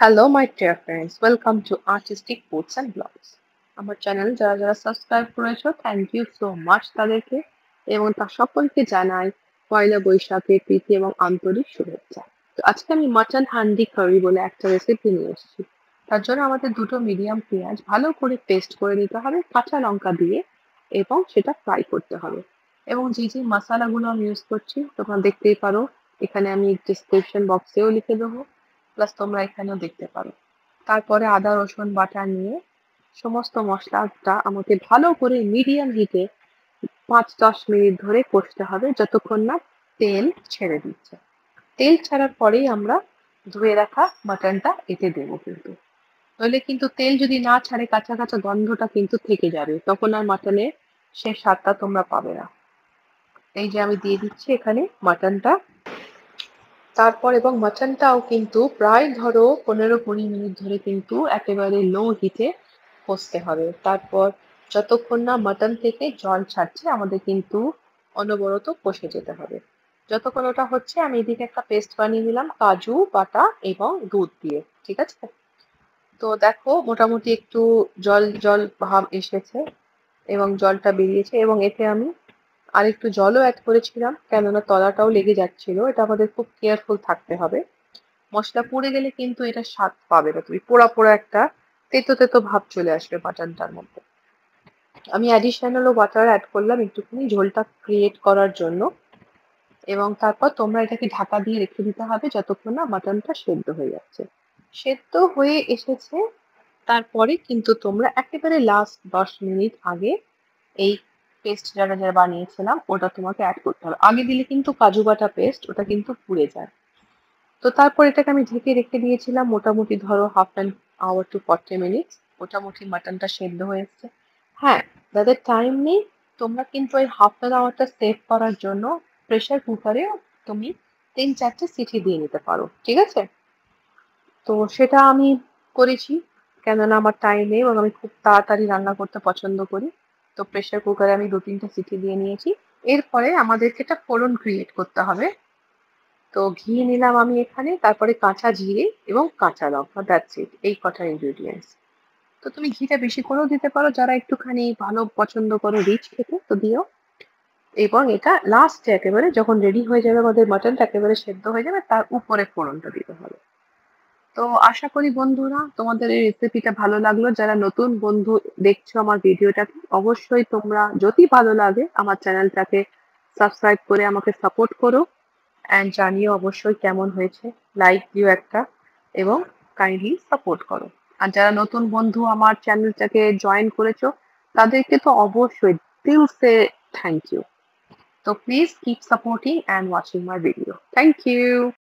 Hello, my dear friends. Welcome to Artistic Foods and Blogs. আমার channel যারা যারা subscribe করেছো থ্যাংক ইউ সো মাচ তাদেরকে এবং তার সকলকে জানাই পয়লা বৈশাখের প্রীতি এবং আন্তরিক শুভেচ্ছা। তো আজকে আমি মাটন হান্ডি কারি বলে একটা রেসিপি নিয়ে এসেছি। তার জন্য আমাদের দুটো মিডিয়াম পেঁয়াজ ভালো করে পেস্ট করে নিতে হবে কাঁচা লঙ্কা দিয়ে এবং সেটা ফ্রাই করতে হবে। এবং যে যে মশলাগুলো আমি ইউজ করছি তোমরা দেখতেই পারো, এখানে আমি ডিসক্রিপশন বক্সেও লিখে দেবো, প্লাস তোমরা এখানেও দেখতে পারো। তারপরে আদা রসুন বাটা নিয়ে সমস্ত মশলাটা আমাকে ভালো করে মিডিয়াম হিটে 5-10 মিনিট ধরে কষতে হবে যতক্ষণ না তেল ছেড়ে দিচ্ছে। তেল ছাড়ার পরেই আমরা ধুয়ে রাখা মাটনটা এতে দেবো কিন্তু, নইলে কিন্তু তেল যদি না ছাড়ে কাঁচা কাঁচা গন্ধটা কিন্তু থেকে যাবে, তখন আর মাটনের সে স্বাদটা তোমরা পাবে না। এই যে আমি দিয়ে দিচ্ছি এখানে মাটনটা, তারপর এবং মাটনটাও কিন্তু প্রায় ধরো 15-20 মিনিট ধরে কিন্তু একেবারে লো হিটে কষতে হবে। তারপর যতক্ষণ না মাটন থেকে জল ছাড়ছে আমাদের কিন্তু অনবরত কষে যেতে হবে। যতক্ষণ ওটা হচ্ছে আমি এদিকে একটা পেস্ট বানিয়ে নিলাম কাজু বাটা এবং দুধ দিয়ে, ঠিক আছে? তো দেখো মোটামুটি একটু জল জল ভাব এসেছে এবং জলটা বেরিয়েছে এবং এতে আমি আরেকটু জলও অ্যাড করেছিলাম, কেননা তলাটাও লেগে যাচ্ছিল। এটা আমাদের খুব কেয়ারফুল থাকতে হবে। মশলা পুড়ে গেলে কিন্তু এটা স্বাদ পাবে না, তুমি পোড়া পোড়া একটা তেতো তেতো ভাব চলে আসবে মাটনটার মধ্যে। আমি অ্যাডিশনালও বাটার অ্যাড করলাম একটুখানি ঝোলটা ক্রিয়েট করার জন্য। এবং তারপর তোমরা এটাকে ঢাকা দিয়ে রেখে দিতে হবে যতক্ষণ না মাটনটা সেদ্ধ হয়ে যাচ্ছে। সেদ্ধ হয়ে এসেছে, তারপরে কিন্তু তোমরা একেবারে লাস্ট 10 মিনিট আগে এই পেস্ট যারা যারা বানিয়েছিলাম ওটা তোমাকে অ্যাড করতে হবে। আগে দিলে কিন্তু কাজু বাটা পেস্ট ওটা কিন্তু পুড়ে যায়। তো তারপর এটাকে আমি ঢেকে রেখে দিয়েছিলাম মোটামুটি ধরো half an hour to 40 minute. মোটামুটি মাটনটা সেদ্ধ হয়ে এসছে। হ্যাঁ, যাদের টাইম নেই তোমরা কিন্তু ওই হাফ অ্যান আওয়ারটা সেভ করার জন্য প্রেসার কুকারেও তুমি 3-4টে সিটি দিয়ে নিতে পারো, ঠিক আছে? তো সেটা আমি করেছি, কেননা আমার টাইম নেই এবং আমি খুব তাড়াতাড়ি রান্না করতে পছন্দ করি। তো প্রেসার কুকারে আমি 2-3টে সিটি দিয়ে নিয়েছি। এরপরে আমাদেরকে একটা ফোড়ন ক্রিয়েট করতে হবে। তো ঘি নিলাম আমি এখানে, তারপরে কাঁচা জিরে এবং কাঁচা লঙ্কা, দ্যাটস ইট, এই কটা ইনগ্রিডিয়েন্টস। তো তুমি ঘিটা বেশি করেও দিতে পারো, যারা একটুখানি ভালো পছন্দ করো রিচ খেতে তো দিও। এবং এটা লাস্টে একেবারে যখন রেডি হয়ে যাবে আমাদের মাটনটা একেবারে সেদ্ধ হয়ে যাবে তার উপরে ফোড়নটা দিতে হবে। তো আশা করি বন্ধুরা তোমাদের এই রেসিপিটা ভালো লাগলো। যারা নতুন বন্ধু দেখছো আমার ভিডিওটাকে, অবশ্যই তোমরা যদি ভালো লাগে আমার চ্যানেলটাকে সাবস্ক্রাইব করে আমাকে সাপোর্ট করো অ্যান্ড জানিও অবশ্যই কেমন হয়েছে। লাইক দিও একটা এবং কাইন্ডলি সাপোর্ট করো। আর যারা নতুন বন্ধু আমার চ্যানেলটাকে জয়েন করেছো তাদেরকে তো অবশ্যই দিল সে thank you. So please keep supporting and watching my video. Thank you.